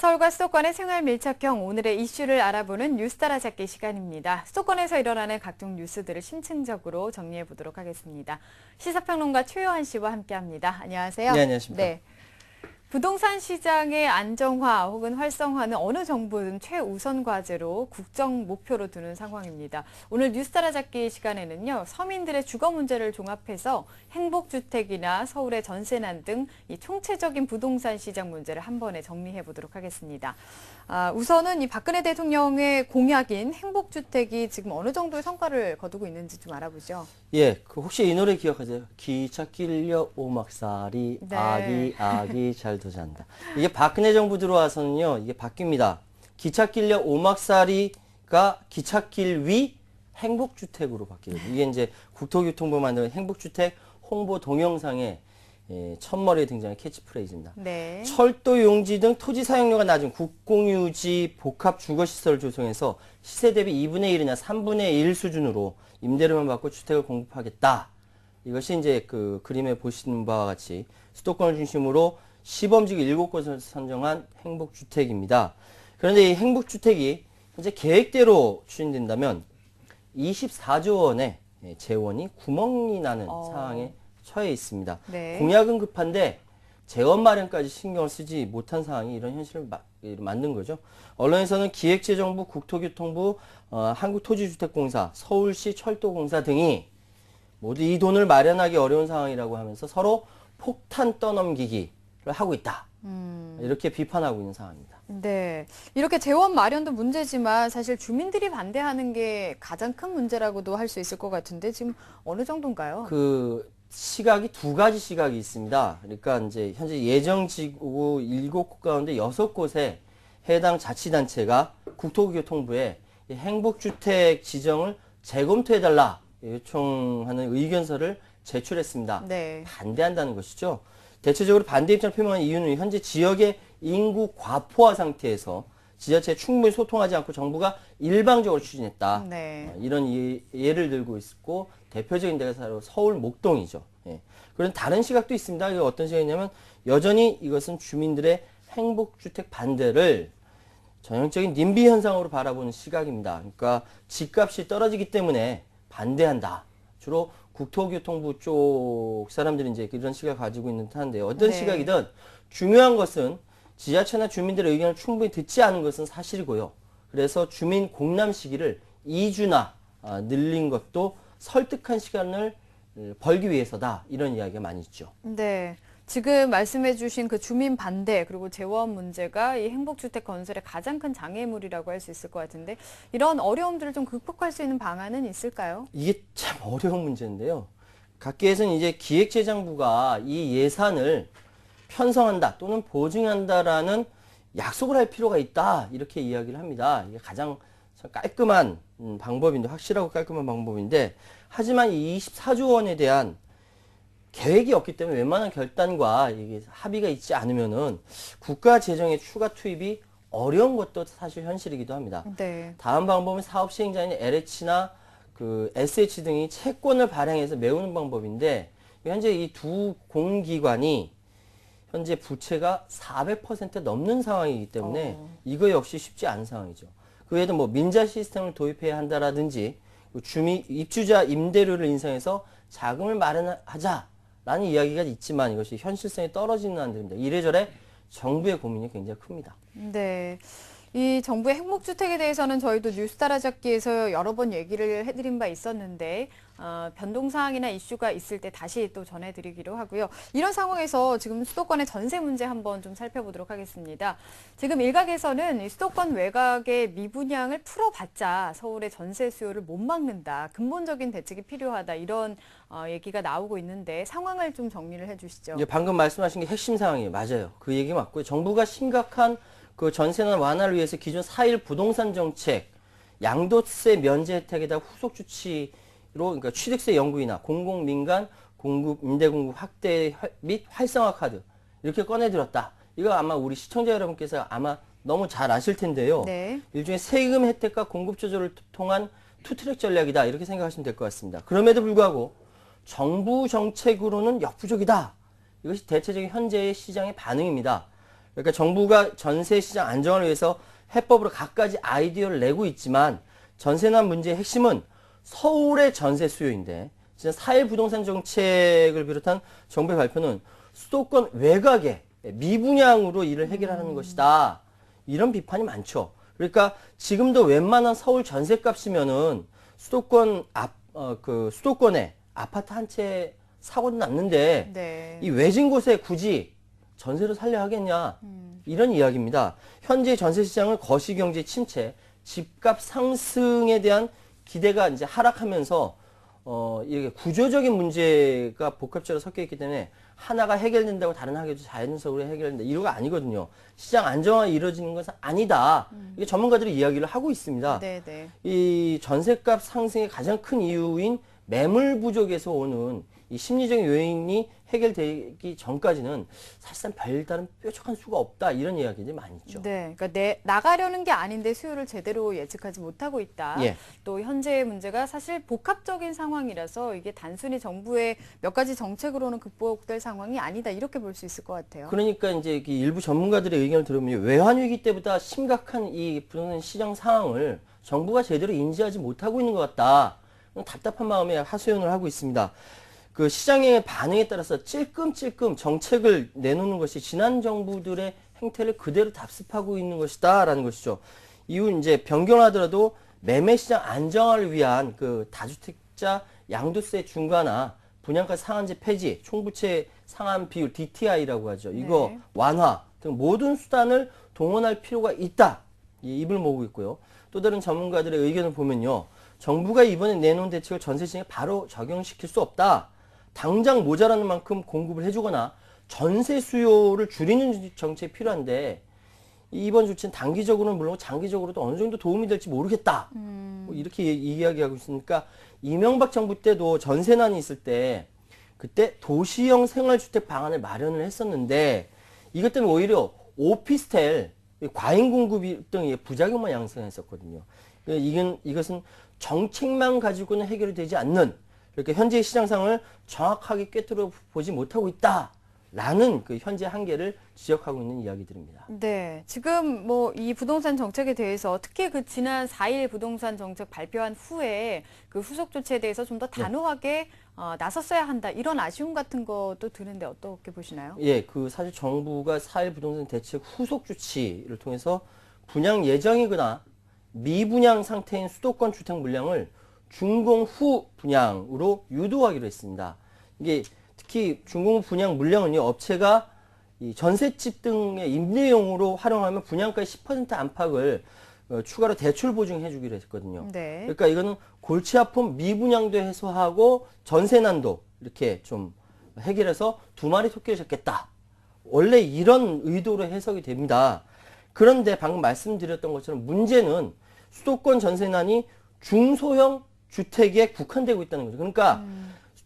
서울과 수도권의 생활 밀착형 오늘의 이슈를 알아보는 뉴스 따라잡기 시간입니다. 수도권에서 일어나는 각종 뉴스들을 심층적으로 정리해 보도록 하겠습니다. 시사평론가 최요한 씨와 함께합니다. 안녕하세요. 네, 안녕하십니까. 네. 부동산 시장의 안정화 혹은 활성화는 어느 정부든 최우선 과제로 국정 목표로 두는 상황입니다. 오늘 뉴스 따라잡기 시간에는요, 서민들의 주거 문제를 종합해서 행복주택이나 서울의 전세난 등 이 총체적인 부동산 시장 문제를 한 번에 정리해 보도록 하겠습니다. 우선은 이 박근혜 대통령의 공약인 행복주택이 지금 어느 정도의 성과를 거두고 있는지 좀 알아보죠. 예, 혹시 이 노래 기억하세요? 기차 끌려 오막살이 네. 아기 잘도 잔다. 이게 박근혜 정부 들어와서는요, 이게 바뀝니다. 기차 끌려 오막살이가 기찻길 위 행복주택으로 바뀌거든요. 이게 이제 국토교통부 만든 행복주택 홍보 동영상에 첫머리에 등장한 캐치프레이즈입니다. 네. 철도 용지 등 토지 사용료가 낮은 국공유지 복합 주거시설을 조성해서 시세 대비 2분의 1이나 3분의 1 수준으로 임대료만 받고 주택을 공급하겠다. 이것이 이제 그 그림에 보시는 바와 같이 수도권을 중심으로 시범지구 7곳을 선정한 행복주택입니다. 그런데 이 행복주택이 현재 계획대로 추진된다면 24조 원의 재원이 구멍이 나는 상황에 처해 있습니다. 네. 공약은 급한데 재원 마련까지 신경을 쓰지 못한 상황이 이런 현실을 만든 거죠. 언론에서는 기획재정부, 국토교통부, 한국토지주택공사, 서울시 철도공사 등이 모두 이 돈을 마련하기 어려운 상황이라고 하면서 서로 폭탄 떠넘기기를 하고 있다. 이렇게 비판하고 있는 상황입니다. 네. 이렇게 재원 마련도 문제지만 사실 주민들이 반대하는 게 가장 큰 문제라고도 할 수 있을 것 같은데 지금 어느 정도인가요? 그 시각이 두 가지 시각이 있습니다. 그러니까 이제 현재 예정지구 7곳 가운데 6곳에 해당 자치단체가 국토교통부에 행복주택 지정을 재검토해달라 요청하는 의견서를 제출했습니다. 네. 반대한다는 것이죠. 대체적으로 반대 입장을 표명한 이유는 현재 지역의 인구 과포화 상태에서 지자체에 충분히 소통하지 않고 정부가 일방적으로 추진했다. 네. 이런 예를 들고 있고 대표적인 데가 바로 서울 목동이죠. 예. 그런 다른 시각도 있습니다. 이게 어떤 시각이냐면 여전히 이것은 주민들의 행복주택 반대를 전형적인 님비 현상으로 바라보는 시각입니다. 그러니까 집값이 떨어지기 때문에 반대한다. 주로 국토교통부 쪽 사람들이 이제 이런 시각을 가지고 있는 듯한데 어떤 네. 시각이든 중요한 것은 지자체나 주민들의 의견을 충분히 듣지 않은 것은 사실이고요. 그래서 주민 공람 시기를 2주나 늘린 것도 설득한 시간을 벌기 위해서다. 이런 이야기가 많이 있죠. 네. 지금 말씀해 주신 그 주민 반대 그리고 재원 문제가 이 행복주택 건설의 가장 큰 장애물이라고 할 수 있을 것 같은데 이런 어려움들을 좀 극복할 수 있는 방안은 있을까요? 이게 참 어려운 문제인데요. 각계에서는 이제 기획재정부가 이 예산을 편성한다 또는 보증한다라는 약속을 할 필요가 있다 이렇게 이야기를 합니다. 이게 가장 깔끔한 방법인데 확실하고 깔끔한 방법인데 하지만 이 24조 원에 대한 계획이 없기 때문에 웬만한 결단과 이게 합의가 있지 않으면은 국가 재정의 추가 투입이 어려운 것도 사실 현실이기도 합니다. 네. 다음 방법은 사업 시행자인 LH나 그 SH 등이 채권을 발행해서 메우는 방법인데 현재 이 두 공기관이 현재 부채가 400% 넘는 상황이기 때문에 이거 역시 쉽지 않은 상황이죠. 그 외에도 뭐 민자 시스템을 도입해야 한다라든지 입주자 임대료를 인상해서 자금을 마련하자라는 이야기가 있지만 이것이 현실성이 떨어지는 안들입니다. 이래저래 정부의 고민이 굉장히 큽니다. 네. 이 정부의 행복주택에 대해서는 저희도 뉴스 따라잡기에서 여러 번 얘기를 해드린 바 있었는데 변동사항이나 이슈가 있을 때 다시 또 전해드리기로 하고요. 이런 상황에서 지금 수도권의 전세 문제 한번 좀 살펴보도록 하겠습니다. 지금 일각에서는 이 수도권 외곽의 미분양을 풀어봤자 서울의 전세 수요를 못 막는다. 근본적인 대책이 필요하다. 이런 얘기가 나오고 있는데 상황을 좀 정리를 해주시죠. 이제 방금 말씀하신 게 핵심 상황이에요. 맞아요. 그 얘기 맞고요. 정부가 심각한 그 전세난 완화를 위해서 기존 4.1 부동산 정책, 양도세 면제 혜택에다 후속 조치로, 그러니까 취득세 연구이나 공공민간 임대 공급 확대 및 활성화 카드 이렇게 꺼내들었다. 이거 아마 우리 시청자 여러분께서 아마 너무 잘 아실 텐데요. 네. 일종의 세금 혜택과 공급 조절을 통한 투트랙 전략이다. 이렇게 생각하시면 될 것 같습니다. 그럼에도 불구하고 정부 정책으로는 역부족이다. 이것이 대체적인 현재의 시장의 반응입니다. 그러니까 정부가 전세 시장 안정화를 위해서 해법으로 갖가지 아이디어를 내고 있지만 전세난 문제의 핵심은 서울의 전세 수요인데 진짜 4.1 부동산 정책을 비롯한 정부의 발표는 수도권 외곽에 미분양으로 이를 해결하는 것이다. 이런 비판이 많죠. 그러니까 지금도 웬만한 서울 전세값이면은 수도권 수도권에 아파트 한 채 사고는 났는데 네. 이 외진 곳에 굳이 전세로 살려 하겠냐 이런 이야기입니다. 현재 전세 시장은 거시경제 침체, 집값 상승에 대한 기대가 이제 하락하면서 이게 구조적인 문제가 복합적으로 섞여 있기 때문에 하나가 해결된다고 다른 하나도 자연적으로 해결된다 이거가 아니거든요. 시장 안정화 이루어지는 것은 아니다. 이게 전문가들이 이야기를 하고 있습니다. 네네. 이 전세값 상승의 가장 큰 이유인 매물 부족에서 오는 이 심리적인 요인이 해결되기 전까지는 사실상 별다른 뾰족한 수가 없다 이런 이야기들이 많이 있죠. 네, 그러니까 나가려는 게 아닌데 수요를 제대로 예측하지 못하고 있다. 예. 또 현재의 문제가 사실 복합적인 상황이라서 이게 단순히 정부의 몇 가지 정책으로는 극복될 상황이 아니다 이렇게 볼 수 있을 것 같아요. 그러니까 이제 일부 전문가들의 의견을 들으면 외환위기 때보다 심각한 이 부동산 시장 상황을 정부가 제대로 인지하지 못하고 있는 것 같다. 답답한 마음에 하소연을 하고 있습니다. 그 시장의 반응에 따라서 찔끔찔끔 정책을 내놓는 것이 지난 정부들의 행태를 그대로 답습하고 있는 것이다라는 것이죠. 이후 이제 변경하더라도 매매 시장 안정화를 위한 그 다주택자 양도세 중과나 분양가 상한제 폐지, 총부채 상한 비율 DTI라고 하죠. 이거 네. 완화 등 모든 수단을 동원할 필요가 있다. 이 입을 모으고 있고요. 또 다른 전문가들의 의견을 보면요. 정부가 이번에 내놓은 대책을 전세 시장에 바로 적용시킬 수 없다. 당장 모자라는 만큼 공급을 해주거나 전세 수요를 줄이는 정책이 필요한데 이번 조치는 단기적으로는 물론 장기적으로도 어느 정도 도움이 될지 모르겠다. 뭐 이렇게 이야기하고 있으니까 이명박 정부 때도 전세난이 있을 때 그때 도시형 생활주택 방안을 마련을 했었는데 이것 때문에 오히려 오피스텔 과잉 공급 등의 부작용만 양성했었거든요. 이것은 정책만 가지고는 해결이 되지 않는 그러니까 현재의 시장 상황을 정확하게 꿰뚫어 보지 못하고 있다라는 그 현재 한계를 지적하고 있는 이야기들입니다. 네, 지금 뭐 이 부동산 정책에 대해서 특히 그 지난 4.1 부동산 정책 발표한 후에 그 후속 조치에 대해서 좀 더 단호하게 나섰어야 한다 이런 아쉬움 같은 것도 드는데 어떻게 보시나요? 예, 그 사실 정부가 4.1 부동산 대책 후속 조치를 통해서 분양 예정이거나 미분양 상태인 수도권 주택 물량을 준공 후 분양으로 유도하기로 했습니다. 이게 특히 준공 후 분양 물량은요, 업체가 이 전셋집 등의 임대용으로 활용하면 분양가의 10% 안팎을 추가로 대출 보증해 주기로 했거든요. 네. 그러니까 이거는 골치 아픈 미분양도 해소하고 전세난도 이렇게 좀 해결해서 두 마리 토끼를 잡겠다. 원래 이런 의도로 해석이 됩니다. 그런데 방금 말씀드렸던 것처럼 문제는 수도권 전세난이 중소형 주택에 국한되고 있다는 거죠. 그러니까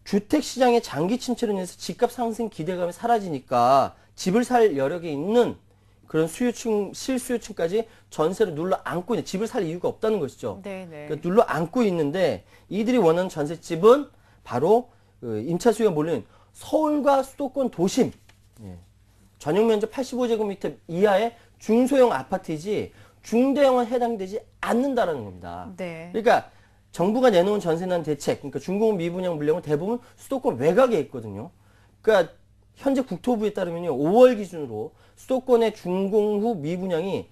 주택 시장의 장기 침체로 인해서 집값 상승 기대감이 사라지니까 집을 살 여력이 있는 그런 수요층, 실수요층까지 전세로 눌러 안고 있는 집을 살 이유가 없다는 것이죠. 네네. 그러니까 눌러 안고 있는데 이들이 원하는 전셋집은 바로 임차 수요가 몰리는 서울과 수도권 도심, 예. 전용 면적 85제곱미터 이하의 중소형 아파트이지 중대형은 해당되지 않는다라는 겁니다. 네. 그러니까 정부가 내놓은 전세난 대책, 그러니까 준공 미분양 물량은 대부분 수도권 외곽에 있거든요. 그러니까 현재 국토부에 따르면요, 5월 기준으로 수도권의 준공 후 미분양이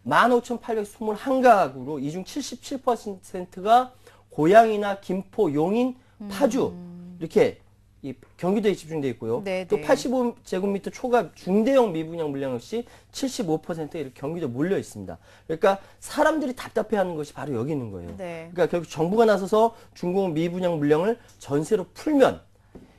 15,821가구로 이 중 77%가 고양이나 김포, 용인, 파주 이렇게 이 경기도에 집중되어 있고요. 네, 또 네. 85제곱미터 초과 중대형 미분양 물량 역시 75%에 이렇게 경기도 몰려 있습니다. 그러니까 사람들이 답답해하는 것이 바로 여기 있는 거예요. 네. 그러니까 결국 정부가 나서서 준공 미분양 물량을 전세로 풀면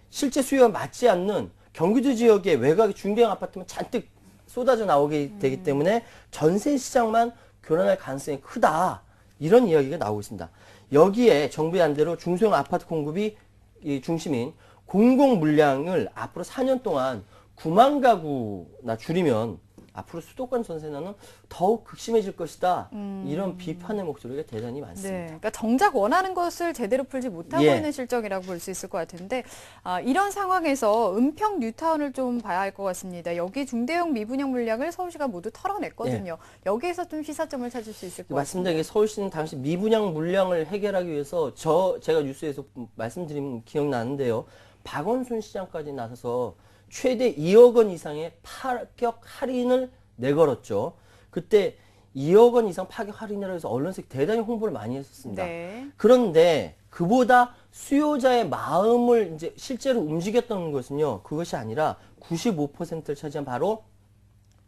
실제 수요와 맞지 않는 경기도 지역의 외곽의 중대형 아파트만 잔뜩 쏟아져 나오게 되기 때문에 전세 시장만 교란할 가능성이 크다. 이런 이야기가 나오고 있습니다. 여기에 정부의 안대로 중소형 아파트 공급이 이 중심인 공공 물량을 앞으로 4년 동안 9만 가구나 줄이면 앞으로 수도권 전세난은 더욱 극심해질 것이다. 이런 비판의 목소리가 대단히 많습니다. 네, 그러니까 정작 원하는 것을 제대로 풀지 못하고 예. 있는 실정이라고 볼 수 있을 것 같은데 이런 상황에서 은평 뉴타운을 좀 봐야 할 것 같습니다. 여기 중대형 미분양 물량을 서울시가 모두 털어냈거든요. 여기에서 좀 시사점을 찾을 수 있을 것 맞습니다. 같습니다. 이게 서울시는 당시 미분양 물량을 해결하기 위해서 제가 뉴스에서 말씀드린 기억나는데요. 박원순 시장까지 나서서 최대 2억 원 이상의 파격 할인을 내걸었죠. 그때 2억 원 이상 파격 할인이라고 해서 언론에서 대단히 홍보를 많이 했었습니다. 네. 그런데 그보다 수요자의 마음을 이제 실제로 움직였던 것은요. 그것이 아니라 95%를 차지한 바로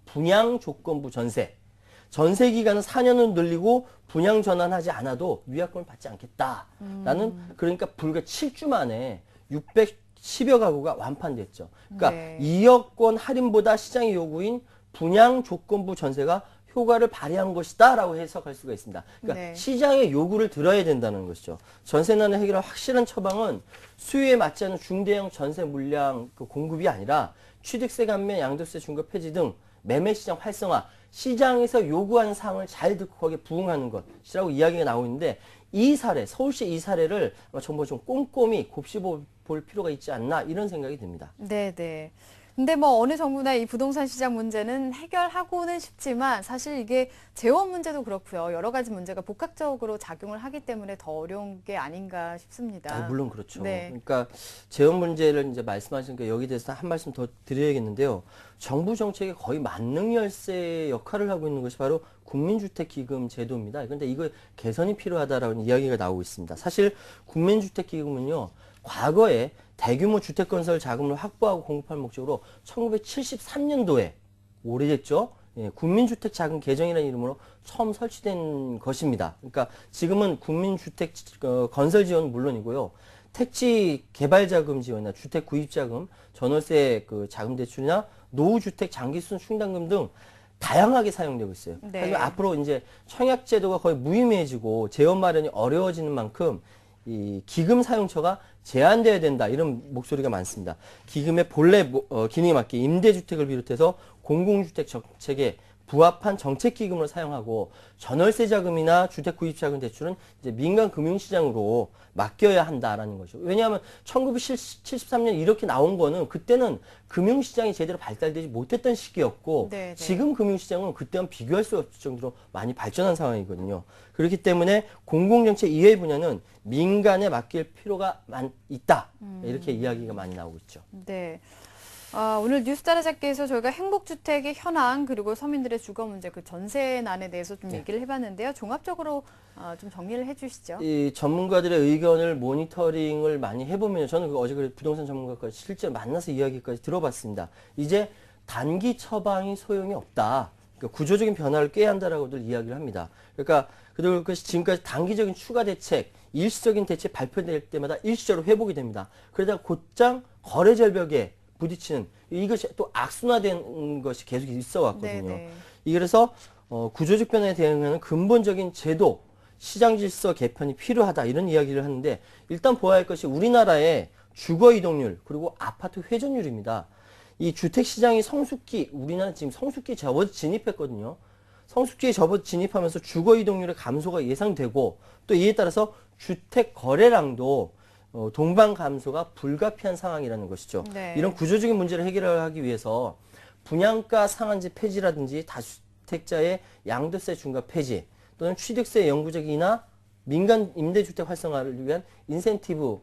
분양 조건부 전세. 전세 기간은 4년을 늘리고 분양 전환하지 않아도 위약금을 받지 않겠다라는 그러니까 불과 7주 만에 610여 가구가 완판됐죠. 그러니까 네. 2억 원 할인보다 시장의 요구인 분양 조건부 전세가 효과를 발휘한 것이다라고 해석할 수가 있습니다. 그러니까 네. 시장의 요구를 들어야 된다는 것이죠. 전세난을 해결할 확실한 처방은 수요에 맞지 않는 중대형 전세 물량 공급이 아니라 취득세 감면, 양도세 중과 폐지 등 매매 시장 활성화, 시장에서 요구하는 사항을 잘 듣고 거기에 부응하는 것이라고 이야기가 나오고 있는데 이 사례, 서울시 이 사례를 아마 정부가 좀 꼼꼼히 곱씹어볼 필요가 있지 않나 이런 생각이 듭니다. 네, 네. 근데 뭐 어느 정부나 이 부동산 시장 문제는 해결하고는 싶지만 사실 이게 재원 문제도 그렇고요. 여러 가지 문제가 복합적으로 작용을 하기 때문에 더 어려운 게 아닌가 싶습니다. 물론 그렇죠. 네. 그러니까 재원 문제를 이제 말씀하시니까 여기 대해서 한 말씀 더 드려야겠는데요. 정부 정책의 거의 만능 열쇠 역할을 하고 있는 것이 바로 국민주택기금 제도입니다. 그런데 이거 개선이 필요하다라는 이야기가 나오고 있습니다. 사실 국민주택기금은요. 과거에 대규모 주택건설 자금을 확보하고 공급할 목적으로 1973년도에 오래됐죠. 예, 국민주택 자금 개정이라는 이름으로 처음 설치된 것입니다. 그러니까 지금은 국민주택 건설 지원은 물론이고요. 택지 개발 자금 지원이나 주택 구입 자금, 전월세 자금 대출이나 노후주택 장기순 충당금 등 다양하게 사용되고 있어요. 네. 하지만 앞으로 이제 청약 제도가 거의 무의미해지고 재원 마련이 어려워지는 만큼 이 기금 사용처가 제한되어야 된다 이런 목소리가 많습니다. 기금의 본래 기능에 맞게 임대주택을 비롯해서 공공주택 정책에 부합한 정책기금을 사용하고 전월세 자금이나 주택 구입 자금 대출은 이제 민간 금융시장으로 맡겨야 한다라는 거죠. 왜냐하면 1973년 이렇게 나온 거는 그때는 금융시장이 제대로 발달되지 못했던 시기였고 네, 네. 지금 금융시장은 그때와 비교할 수 없을 정도로 많이 발전한 상황이거든요. 그렇기 때문에 공공정책 이외의 분야는 민간에 맡길 필요가 있다. 이렇게 이야기가 많이 나오고 있죠. 네. 오늘 뉴스 따라잡기에서 저희가 행복주택의 현황 그리고 서민들의 주거 문제 그 전세난에 대해서 좀 얘기를 해봤는데요. 종합적으로 좀 정리를 해주시죠. 이 전문가들의 의견을 모니터링을 많이 해보면 저는 어제 부동산 전문가까지 실제로 만나서 이야기까지 들어봤습니다. 이제 단기 처방이 소용이 없다. 그러니까 구조적인 변화를 꾀야 한다라고들 이야기를 합니다. 그러니까 그리고 그것이 지금까지 단기적인 추가 대책, 일시적인 대책 발표될 때마다 일시적으로 회복이 됩니다. 그러다가 곧장 거래 절벽에 부딪히는 이것이 또 악순환된 것이 계속 있어 왔거든요. 네네. 이게 그래서 구조적 변화에 대응하는 근본적인 제도, 시장 질서 개편이 필요하다 이런 이야기를 하는데 일단 보아야 할 것이 우리나라의 주거 이동률 그리고 아파트 회전율입니다. 이 주택 시장이 성숙기 우리나라 지금 성숙기에 접어 진입했거든요. 성숙기에 접어 진입하면서 주거 이동률의 감소가 예상되고 또 이에 따라서 주택 거래량도 동반 감소가 불가피한 상황이라는 것이죠. 네. 이런 구조적인 문제를 해결하기 위해서 분양가 상한제 폐지라든지 다주택자의 양도세 중과 폐지 또는 취득세 영구적 인하, 민간 임대주택 활성화를 위한 인센티브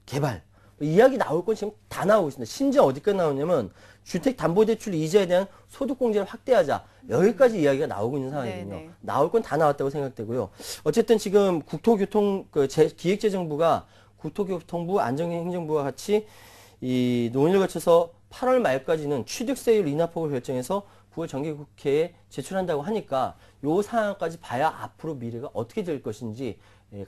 개발 이야기 나올 건 지금 다 나오고 있습니다. 심지어 어디까지 나오냐면 주택담보대출 이자에 대한 소득공제를 확대하자 여기까지 이야기가 나오고 있는 상황이거든요. 네네. 나올 건 다 나왔다고 생각되고요. 어쨌든 지금 기획재정부가 국토교통부, 안전행정부와 같이 이 논의를 거쳐서 8월 말까지는 취득세율 인하폭을 결정해서 9월 정기국회에 제출한다고 하니까 요 상황까지 봐야 앞으로 미래가 어떻게 될 것인지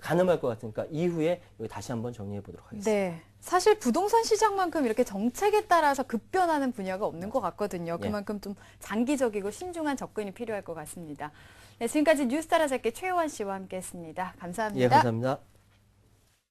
가늠할 것 같으니까 이후에 여기 다시 한번 정리해 보도록 하겠습니다. 네. 사실 부동산 시장만큼 이렇게 정책에 따라서 급변하는 분야가 없는 것 같거든요. 그만큼 좀 장기적이고 신중한 접근이 필요할 것 같습니다. 네, 지금까지 뉴스 따라잡기 최요한 씨와 함께했습니다. 감사합니다. 예, 감사합니다.